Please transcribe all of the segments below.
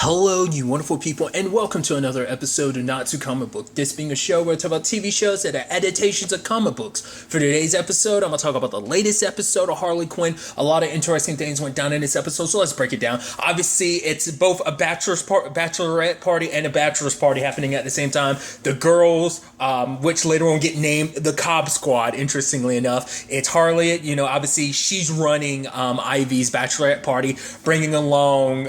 Hello, you wonderful people, and welcome to another episode of Not Too Comic Book. This being a show where I talk about TV shows that are adaptations of comic books. For today's episode, I'm going to talk about the latest episode of Harley Quinn. A lot of interesting things went down in this episode, so let's break it down. Obviously, it's both a bachelorette party and a bachelor's party happening at the same time. The girls, which later on get named the Cobb Squad, interestingly enough. It's Harley, obviously she's running Ivy's bachelorette party, bringing along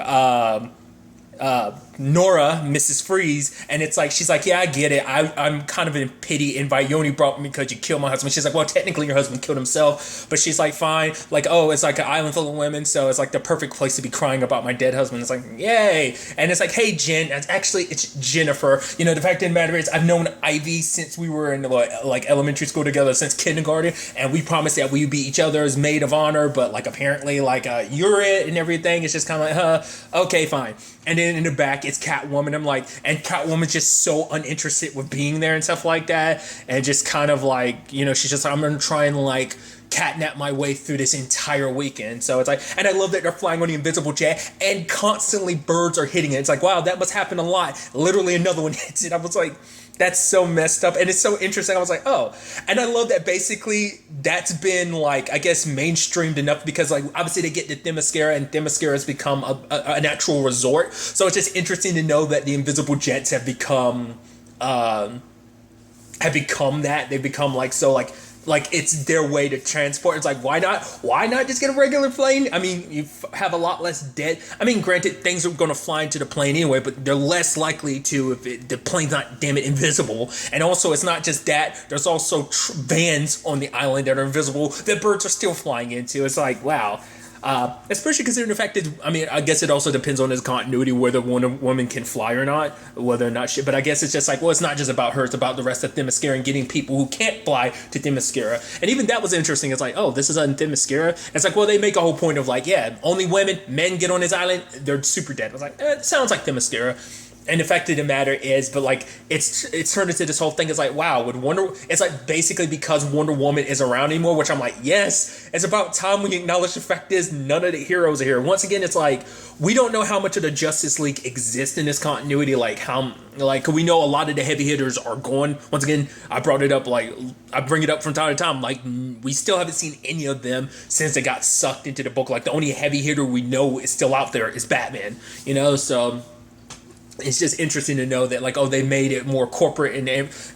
Nora, Mrs. Freeze, and it's like, she's like, yeah, I get it. I'm kind of in pity, and you only brought me because you killed my husband. She's like, well, technically your husband killed himself, but she's like, fine. Like, oh, it's like an island full of women, so it's like the perfect place to be crying about my dead husband. It's like, yay. And it's like, hey, Jen, it's Jennifer. The fact of the matter is, I've known Ivy since we were in like elementary school together, since kindergarten, and we promised that we would be each other's maid of honor, but like apparently you're it and everything. It's just kind of like, okay, fine. And then in the back, it's Catwoman. I'm like, and Catwoman's just so uninterested with being there and stuff like that. And just kind of like, she's just like, I'm going to try and like catnap my way through this entire weekend. So it's like, and I love that they're flying on the invisible jet and constantly birds are hitting it. It's like, wow, that must happen a lot. Literally another one hits it. I was like, that's so messed up, and it's so interesting. I was like, oh, and I love that basically that's been like, I guess, mainstreamed enough because like obviously they get to Themyscira, and Themyscira has become an actual resort. So it's just interesting to know that the invisible jets have become that. They've become like so like it's their way to transport. It's like, why not just get a regular plane? I mean, you have a lot less dead. I mean, granted, things are going to fly into the plane anyway, but they're less likely to if the plane's not, damn it, invisible. And also, it's not just that. There's also vans on the island that are invisible that birds are still flying into. It's like, wow. Especially considering the fact that, I mean, I guess it also depends on his continuity whether one woman can fly or not, whether or not she, but I guess it's just like, well, it's not just about her, it's about the rest of Themyscira and getting people who can't fly to Themyscira. And even that was interesting. It's like, oh, this is on Themyscira. It's like, well, they make a whole point of like, yeah, only women, men get on this island, they're super dead. I was like, it sounds like Themyscira. And the fact of the matter is, but like it's turned into this whole thing. It's like, wow, it's like basically because Wonder Woman is around anymore, which I'm like, yes, it's about time we acknowledge the fact is none of the heroes are here. Once again, it's like we don't know how much of the Justice League exists in this continuity. Like we know a lot of the heavy hitters are gone. Once again, I brought it up, like I bring it up from time to time. Like we still haven't seen any of them since they got sucked into the book. Like the only heavy hitter we know is still out there is Batman. So. It's just interesting to know that, like, oh, they made it more corporate, and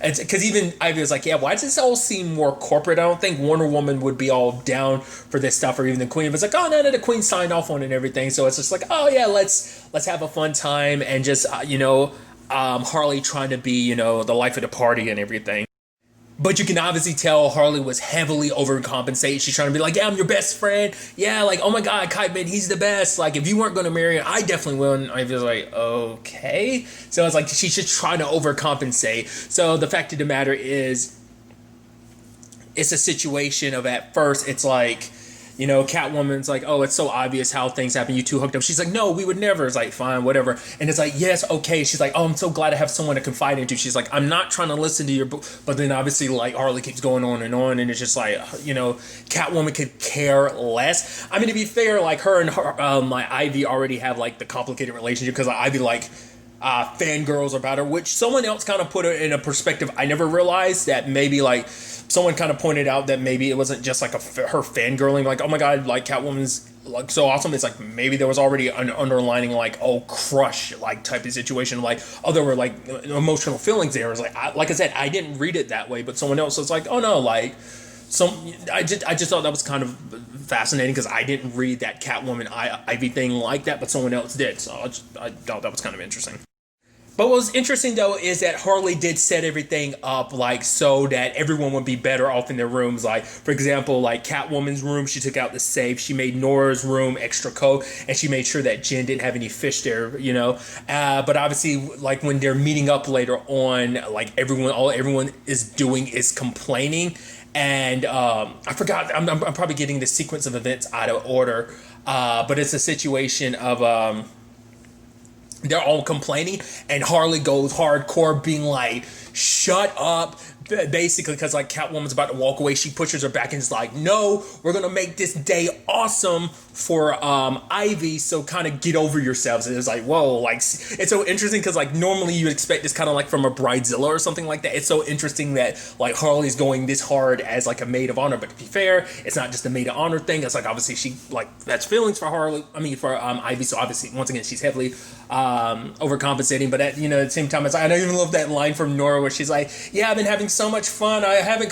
because even Ivy was like, yeah, why does this all seem more corporate? I don't think Wonder Woman would be all down for this stuff, or even the Queen. But it's like, oh, no, the Queen signed off on it and everything. So it's just like, oh yeah, let's have a fun time and just Harley trying to be the life of the party and everything. But you can obviously tell Harley was heavily overcompensating. She's trying to be like, yeah, I'm your best friend. Yeah, like, oh my God, Kite Man, he's the best. Like, if you weren't going to marry him, I definitely will. And I was like, okay. So it's like she's just trying to overcompensate. So the fact of the matter is, it's a situation of at first, it's like, Catwoman's like, oh, it's so obvious how things happen. You two hooked up. She's like, no, we would never. It's like, fine, whatever. And it's like, yes, okay. She's like, oh, I'm so glad I have someone to confide into. She's like, I'm not trying to listen to your book. But then obviously, like, Harley keeps going on. And it's just like, Catwoman could care less. I mean, to be fair, like, her and Ivy already have, like, the complicated relationship because Ivy, like, fangirls about her, which someone else kind of put it in a perspective I never realized that maybe, like, someone kind of pointed out that maybe it wasn't just like her fangirling, like, oh my God, like Catwoman's like so awesome. It's like maybe there was already an underlining like, oh, crush like type of situation, like, oh, there were like emotional feelings there. It was like I said, I didn't read it that way, but someone else was like, oh no, like I just thought that was kind of fascinating because I didn't read that Catwoman Ivy thing like that, but someone else did, so I thought that was kind of interesting. But what was interesting, though, is that Harley did set everything up, like, so that everyone would be better off in their rooms. Like, for example, like, Catwoman's room, she took out the safe. She made Nora's room extra coat, and she made sure that Jen didn't have any fish there, But obviously, like, when they're meeting up later on, like, all everyone is doing is complaining. And I forgot, I'm probably getting the sequence of events out of order. But it's a situation of... they're all complaining, and Harley goes hardcore, being like, shut up, basically, because like Catwoman's about to walk away, she pushes her back and is like, no, we're gonna make this day awesome for Ivy, so kind of get over yourselves. And it's like, whoa, like, it's so interesting because like normally you expect this kind of like from a Bridezilla or something like that. It's so interesting that like Harley's going this hard as like a maid of honor, but to be fair, it's not just a maid of honor thing. It's like obviously she like that's feelings for for Ivy, so obviously once again she's heavily overcompensating. But at at the same time, it's like, I don't even love that line from Nora where she's like, yeah, I've been having so much fun, I haven't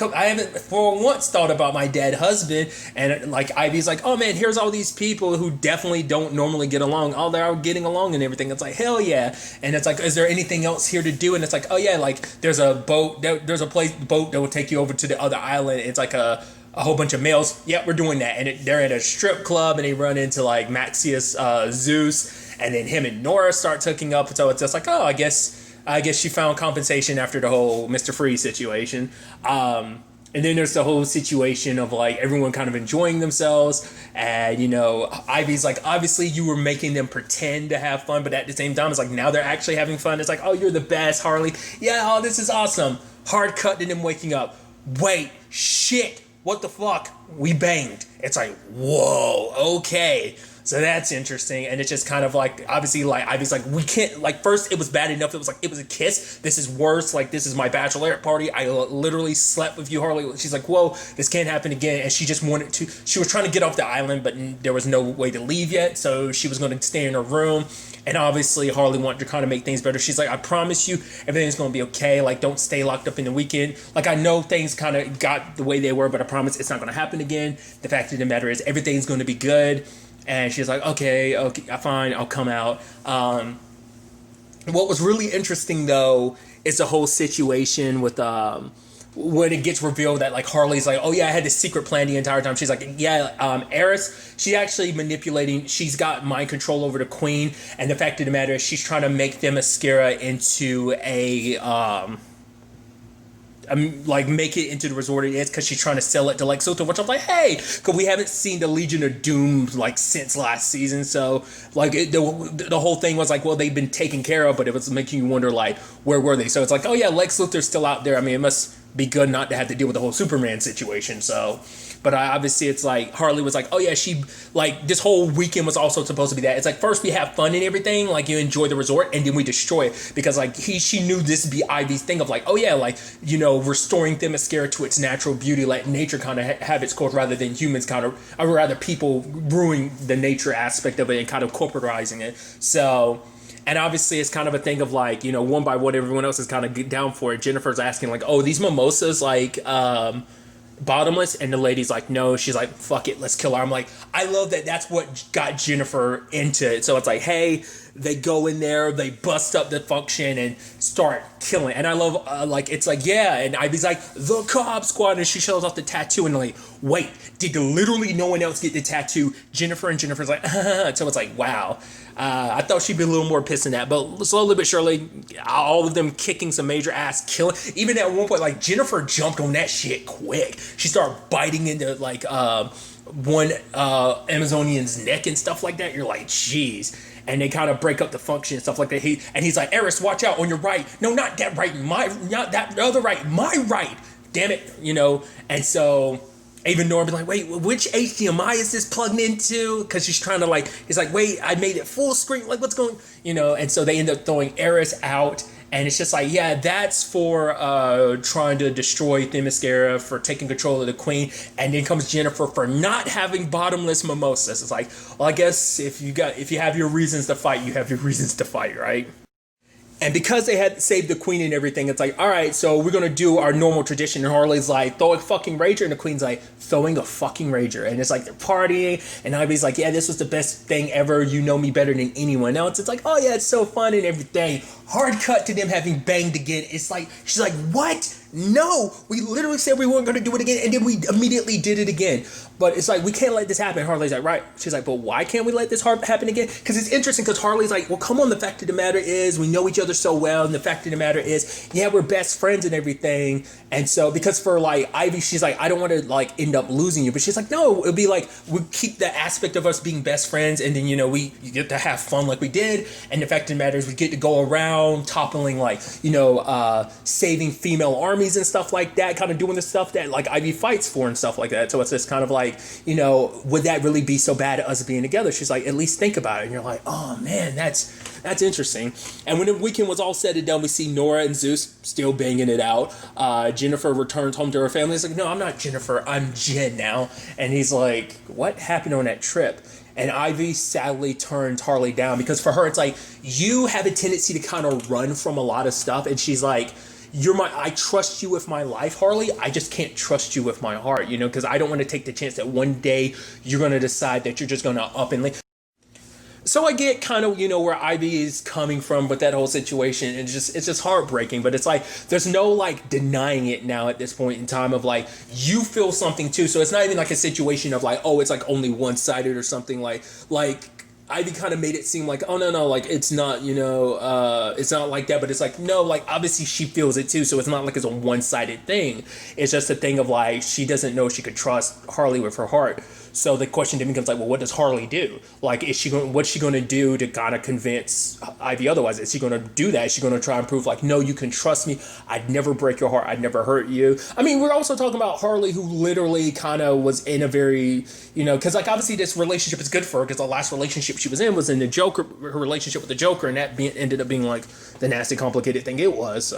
for once thought about my dead husband. And like Ivy's like, oh man, here's all these people who definitely don't normally get along, all they're out getting along and everything. It's like, hell yeah. And it's like, is there anything else here to do? And it's like, oh yeah, like there's a boat that will take you over to the other island. It's like a whole bunch of males. Yep, we're doing that. And they're at a strip club and they run into like Maxius Zeus, and then him and Nora start hooking up. So it's just like, oh, I guess she found compensation after the whole Mr. Freeze situation. And then there's the whole situation of like everyone kind of enjoying themselves. And, Ivy's like, obviously you were making them pretend to have fun, but at the same time, it's like now they're actually having fun. It's like, oh, you're the best, Harley. Yeah, oh, this is awesome. Hard cut to them waking up. Wait, shit, what the fuck? We banged. It's like, whoa, okay. So that's interesting. And it's just kind of like, obviously, like, Ivy's like, we can't, like, first it was bad enough. It was like, it was a kiss. This is worse. Like, this is my bachelorette party. I literally slept with you, Harley. She's like, whoa, this can't happen again. And she just wanted to, she was trying to get off the island, but there was no way to leave yet. So she was going to stay in her room. And obviously, Harley wanted to kind of make things better. She's like, I promise you, everything's going to be okay. Like, don't stay locked up in the weekend. Like, I know things kind of got the way they were, but I promise it's not going to happen again. The fact of the matter is, everything's going to be good. And she's like, okay, fine, I'll come out. What was really interesting, though, is the whole situation with when it gets revealed that, like, Harley's like, oh, yeah, I had this secret plan the entire time. She's like, yeah, Eris, she's actually manipulating. She's got mind control over the queen. And the fact of the matter is she's trying to make Themyscira into make it into the resort it is, because she's trying to sell it to Lex Luthor, which I'm like, hey, because we haven't seen the Legion of Doom like since last season. So like the whole thing was like, well, they've been taken care of, but it was making you wonder like, where were they? So it's like, oh yeah, Lex Luthor's still out there. I mean, it must be good not to have to deal with the whole Superman situation. So, but obviously it's like Harley was like, oh yeah, she like this whole weekend was also supposed to be that. It's like first we have fun and everything, like you enjoy the resort, and then we destroy it, because like she knew this would be Ivy's thing of like, oh yeah, like restoring Themyscira to its natural beauty, let nature kind of have its course rather than humans kind of, or rather people ruining the nature aspect of it and kind of corporatizing it. So. And obviously, it's kind of a thing of like, one by one, everyone else is kind of down for it. Jennifer's asking like, oh, these mimosas like bottomless? And the lady's like, no. She's like, fuck it, let's kill her. I'm like, I love that that's what got Jennifer into it. So it's like, hey, they go in there, they bust up the function and start killing. And I love, it's like, yeah. And Ivy's like, the cop squad. And she shows off the tattoo and like, wait, did literally no one else get the tattoo? Jennifer's like, so it's like, wow. I thought she'd be a little more pissed than that, but slowly but surely, all of them kicking some major ass, killing. Even at one point, like Jennifer jumped on that shit quick. She started biting into like one Amazonian's neck and stuff like that. You're like, jeez. And they kind of break up the function and stuff like that. He's like, Eris, watch out on your right. No, not that right. Not that other right. My right. Damn it. And so. Even Nora be like, wait, which HDMI is this plugged into? Because she's trying to he's like, wait, I made it full screen. Like, what's going, And so they end up throwing Eris out. And it's just like, yeah, that's for trying to destroy Themyscira, for taking control of the queen. And then comes Jennifer for not having bottomless mimosas. It's like, well, I guess if you have your reasons to fight, you have your reasons to fight, right? And because they had saved the queen and everything, it's like, all right, so we're going to do our normal tradition. And Harley's like, throw a fucking rager. And the queen's like, throwing a fucking rager. And it's like, they're partying. And Ivy's like, yeah, this was the best thing ever. You know me better than anyone else. It's like, oh, yeah, it's so fun and everything. Hard cut to them having banged again. It's like, she's like, what? No, we literally said we weren't going to do it again, and then we immediately did it again. But it's like, we can't let this happen. Harley's like, right. She's like, but why can't we let this happen again? Because it's interesting, because Harley's like, well, come on, the fact of the matter is, we know each other so well, and the fact of the matter is, yeah, we're best friends and everything. And so, because for like Ivy, she's like, I don't want to like end up losing you. But she's like, no, it'll be like, we keep the aspect of us being best friends, and then, you get to have fun like we did. And the fact of the matter is, we get to go around toppling like, saving female armies parties and stuff like that, kind of doing the stuff that like Ivy fights for and stuff like that. So it's just kind of like, would that really be so bad us being together? She's like, at least think about it. And you're like, oh man, that's interesting. And when the weekend was all said and done, we see Nora and Zeus still banging it out. Jennifer returns home to her family. He's like, no, I'm not Jennifer, I'm Jen now. And he's like, what happened on that trip? And Ivy sadly turns Harley down because for her, it's like, you have a tendency to kind of run from a lot of stuff. And she's like, I trust you with my life, Harley. I just can't trust you with my heart, because I don't want to take the chance that one day you're going to decide that you're just going to up and leave. So I get kind of, where Ivy is coming from with that whole situation. And it's just heartbreaking. But it's like, there's no like denying it now at this point in time of like, you feel something too. So it's not even like a situation of like, oh, it's like only one-sided or something like Ivy kind of made it seem like, oh, no, like, it's not, it's not like that. But it's like, no, like, obviously she feels it too. So it's not like it's a one-sided thing. It's just a thing of like, she doesn't know she could trust Harley with her heart. So the question then becomes like, well, what does Harley do? Like, what's she going to do to kind of convince Ivy otherwise? Is she going to do that? Is she going to try and prove like, no, you can trust me. I'd never break your heart. I'd never hurt you. I mean, we're also talking about Harley, who literally kind of was in a very, because like obviously this relationship is good for her because the last relationship she was in the Joker, her relationship with the Joker, and that ended up being like the nasty, complicated thing it was.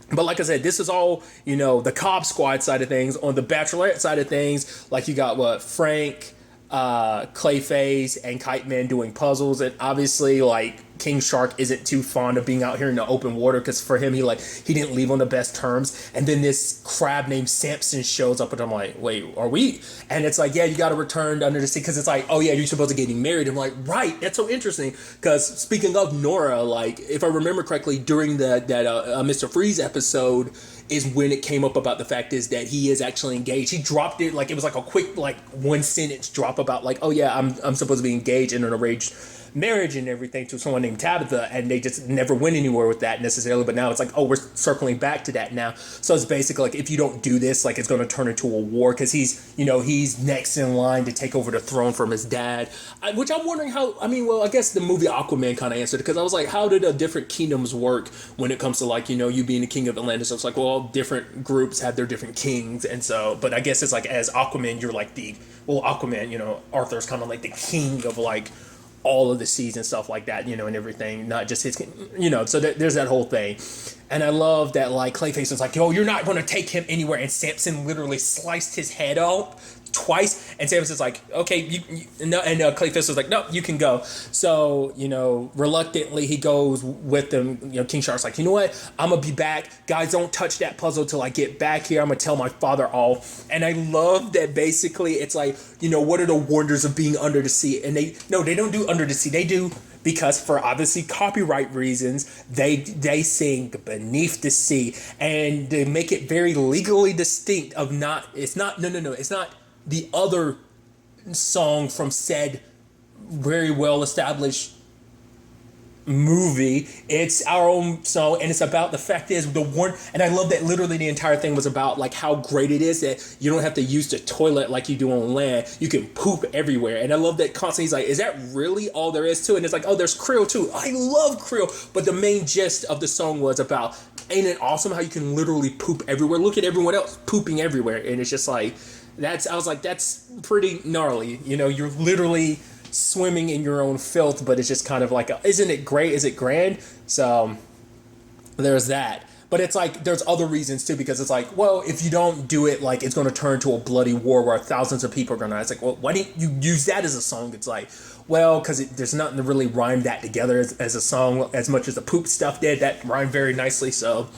But like I said, this is all, the Cobb Squad side of things. On the Bachelorette side of things, like you got Frank, Clayface, and Kite Man doing puzzles. And obviously, like, King Shark isn't too fond of being out here in the open water because for him, he didn't leave on the best terms. And then this crab named Samson shows up and I'm like, wait, are we? And it's like, yeah, you got to return to under the sea because it's like, oh yeah, you're supposed to get married. I'm like, right, that's so interesting because speaking of Nora, like if I remember correctly, during that Mr. Freeze episode is when it came up about the fact is that he is actually engaged. He dropped it like it was like a quick like one sentence drop about like, oh yeah, I'm supposed to be engaged in an arranged marriage and everything to someone named Tabitha, and they just never went anywhere with that necessarily. But now it's like, oh, we're circling back to that now. So it's basically like if you don't do this, like it's going to turn into a war because he's next in line to take over the throne from his dad. Which I'm wondering how. I mean, well, I guess the movie Aquaman kind of answered it because I was like, how do the different kingdoms work when it comes to like you being the king of Atlantis? So it's like, well, different groups have their different kings, and so. But I guess it's like as Aquaman, you're like Aquaman. Arthur's kind of like the king of like all of the seas and stuff like that, and everything, not just his, so there's that whole thing. And I love that, like, Clayface was like, yo, you're not going to take him anywhere. And Samson literally sliced his head off twice. And Samson's like, okay, no. And Clayface was like, no, you can go. So, reluctantly he goes with them. King Shark's like, you know what? I'm going to be back. Guys, don't touch that puzzle till I get back here. I'm going to tell my father all. And I love that basically it's like, what are the wonders of being under the sea? And they don't do under the sea. They do because for obviously copyright reasons, they sing beneath the sea, and they make it very legally distinct of it's not the other song from said very well established movie. It's our own song, and it's about the fact is and I love that literally the entire thing was about like how great it is that you don't have to use the toilet like you do on land. You can poop everywhere, and I love that constantly he's like, is that really all there is to it? And it's like, oh, there's krill too. I love krill, but the main gist of the song was about, ain't it awesome how you can literally poop everywhere? Look at everyone else pooping everywhere, and it's just like I was like, that's pretty gnarly. You're literally swimming in your own filth, but it's just kind of like, isn't it great? Is it grand? So there's that. But it's like, there's other reasons too, because it's like, well, if you don't do it, like it's going to turn to a bloody war where thousands of people are going to die. It's like, well, why didn't you use that as a song? It's like, well, because there's nothing to really rhyme that together as a song as much as the poop stuff did. That rhymed very nicely. So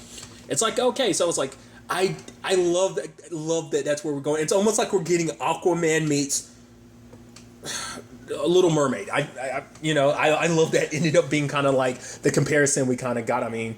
it's like, okay. So it's like, I love that that's where we're going. It's almost like we're getting Aquaman meets a Little Mermaid. I love that ended up being kind of like the comparison we kind of got. I mean,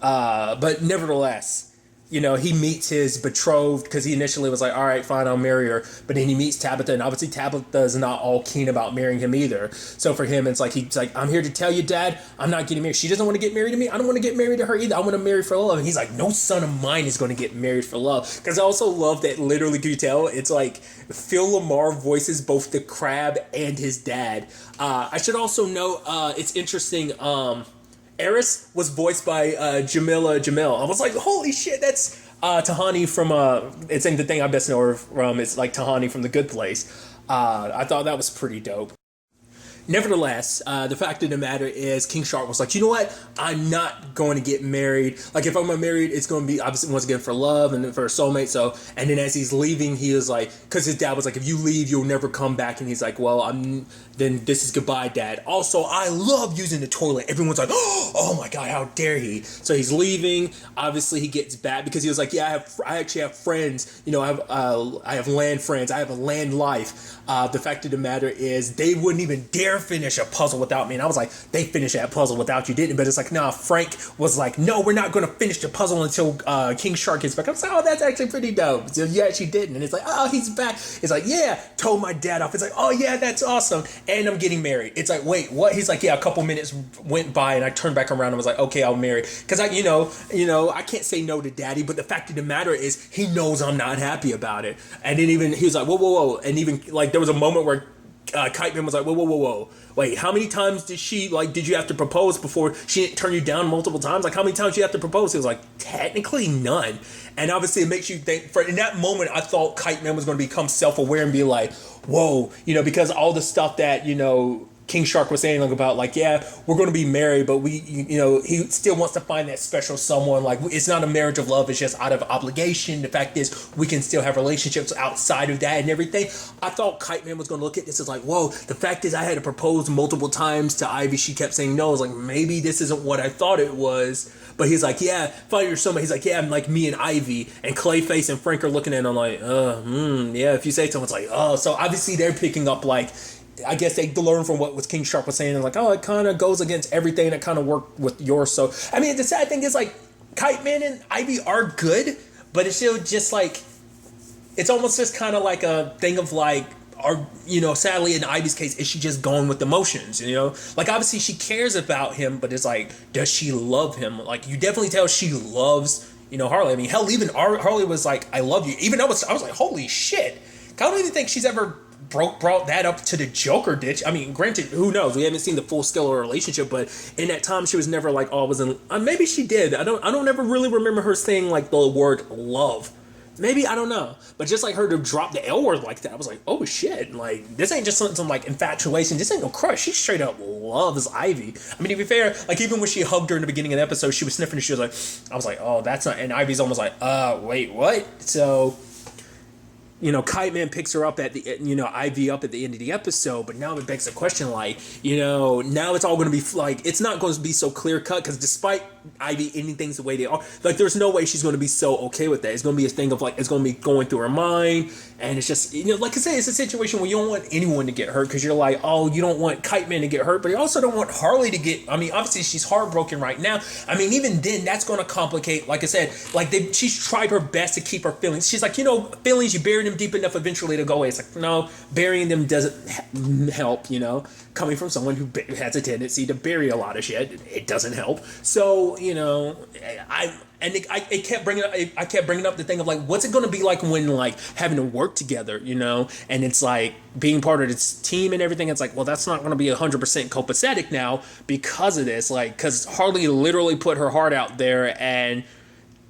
but nevertheless, he meets his betrothed because he initially was like, all right, fine, I'll marry her. But then he meets Tabitha, and obviously Tabitha is not all keen about marrying him either. So for him, it's like, he's like, I'm here to tell you, Dad, I'm not getting married. She doesn't want to get married to me. I don't want to get married to her either. I want to marry for love. And he's like, no son of mine is going to get married for love. Because I also love that literally, can you tell? It's like Phil Lamar voices both the crab and his dad. I should also note, it's interesting, Eris was voiced by Jamila Jamil. I was like, holy shit, that's Tahani from it's in the thing I best know her from. It's like Tahani from The Good Place. I thought that was pretty dope. Nevertheless, the fact of the matter is King Shark was like, you know what? I'm not going to get married. Like, if I'm married, it's going to be, obviously, once again, for love and for a soulmate. So, and then as he's leaving, he was like, because his dad was like, if you leave, you'll never come back. And he's like, well, then this is goodbye, Dad. Also, I love using the toilet. Everyone's like, oh my God, how dare he? So he's leaving. Obviously, he gets back because he was like, yeah, I actually have friends. You know, I have land friends. I have a land life. The fact of the matter is they wouldn't even dare finish a puzzle without me. And I was like, they finished that puzzle without you, didn't? But it's like, nah, Frank was like, no, we're not going to finish the puzzle until King Shark gets back. I was like, oh, that's actually pretty dope. So you actually didn't. And it's like, oh, he's back. It's like, yeah, told my dad off. It's like, oh yeah, that's awesome. And I'm getting married. It's like, wait, what? He's like, yeah, a couple minutes went by and I turned back around and was like, okay, I'll marry. Because I can't say no to Daddy, but the fact of the matter is he knows I'm not happy about it. And then even he was like, whoa. And even like there was a moment where Kite Man was like, whoa. Wait, how many times did you have to propose before she didn't turn you down multiple times? Like, how many times you have to propose? He was like, technically none. And obviously it makes you think, in that moment, I thought Kite Man was going to become self-aware and be like, whoa, because all the stuff that, King Shark was saying about like, yeah, we're going to be married, but he still wants to find that special someone. Like, it's not a marriage of love. It's just out of obligation. The fact is we can still have relationships outside of that and everything. I thought Kite Man was going to look at this as like, whoa, the fact is I had to propose multiple times to Ivy. She kept saying no. I was like, maybe this isn't what I thought it was. But he's like, yeah, find your soulmate. He's like, yeah, I'm like me and Ivy. And Clayface and Frank are looking at him like, yeah, if you say so, it's like, oh. So obviously they're picking up like, I guess they learned from what King Shark was saying and like, oh, it kind of goes against everything that kind of worked with yours. So, I mean, the sad thing is like Kite Man and Ivy are good, but it's still just like, it's almost just kind of like a thing of like, sadly in Ivy's case, is she just going with emotions, Like, obviously she cares about him, but it's like, does she love him? Like, you definitely tell she loves, Harley. I mean, hell, even Harley was like, I love you. Even though I was like, holy shit. I don't even think she's ever brought that up to the Joker ditch. I mean, granted, who knows? We haven't seen the full scale of her relationship, but in that time, she was never like, oh, I was in. Maybe she did. I don't ever really remember her saying like the word love. Maybe, I don't know. But just like her to drop the L word like that, I was like, oh shit. Like, this ain't just some like infatuation. This ain't no crush. She straight up loves Ivy. I mean, to be fair, like even when she hugged her in the beginning of the episode, she was sniffing and she was like, I was like, oh, that's not. And Ivy's almost like, wait, what? So, Kite Man picks her up at the, Ivy up at the end of the episode, but now it begs the question, like, now it's all going to be, like, it's not going to be so clear-cut, because despite Ivy ending things the way they are, like, there's no way she's going to be so okay with that. It's going to be a thing of, like, it's going to be going through her mind, and it's just, like I said, it's a situation where you don't want anyone to get hurt, because you're like, oh, you don't want Kite Man to get hurt, but you also don't want Harley to get, I mean, obviously, she's heartbroken right now. I mean, even then, that's going to complicate, like I said, like, she's tried her best to keep her feelings. She's like, feelings, you bury them deep enough, eventually to go away. It's like, no, burying them doesn't help, coming from someone who has a tendency to bury a lot of shit, it doesn't help. So, I kept bringing up the thing of like, what's it going to be like when like having to work together, and it's like being part of this team and everything. It's like, well, that's not going to be 100% copacetic now because of this, like, because Harley literally put her heart out there, and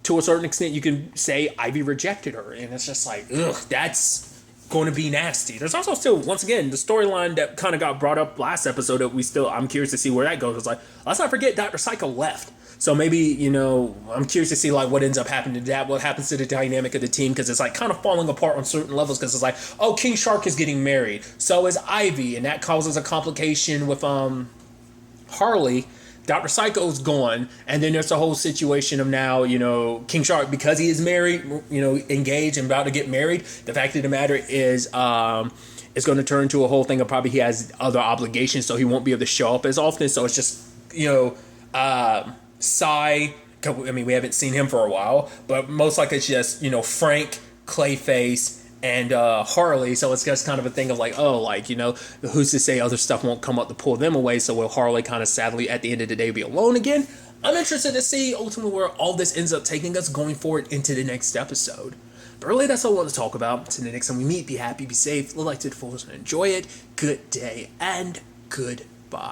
to a certain extent, you can say Ivy rejected her, and it's just like, ugh, that's going to be nasty. There's also still, once again, the storyline that kind of got brought up last episode that I'm curious to see where that goes. It's like, let's not forget Dr. Psycho left. So maybe, I'm curious to see like what ends up happening to that, what happens to the dynamic of the team, because it's like kind of falling apart on certain levels, because it's like, oh, King Shark is getting married, so is Ivy, and that causes a complication with Harley. Dr. Psycho's gone, and then there's the whole situation of now, King Shark, because he is married, engaged and about to get married. The fact of the matter is, it's going to turn into a whole thing of probably he has other obligations, so he won't be able to show up as often. So it's just, Psy, I mean, we haven't seen him for a while, but most likely it's just, Frank, Clayface, and Harley. So it's just kind of a thing of like, oh, like, who's to say other stuff won't come up to pull them away? So will Harley kind of sadly at the end of the day be alone again? I'm interested to see ultimately where all this ends up taking us going forward into the next episode. But really, that's all I want to talk about. Until the next time we meet, be happy, be safe, live life to the fullest, and enjoy it. Good day and goodbye.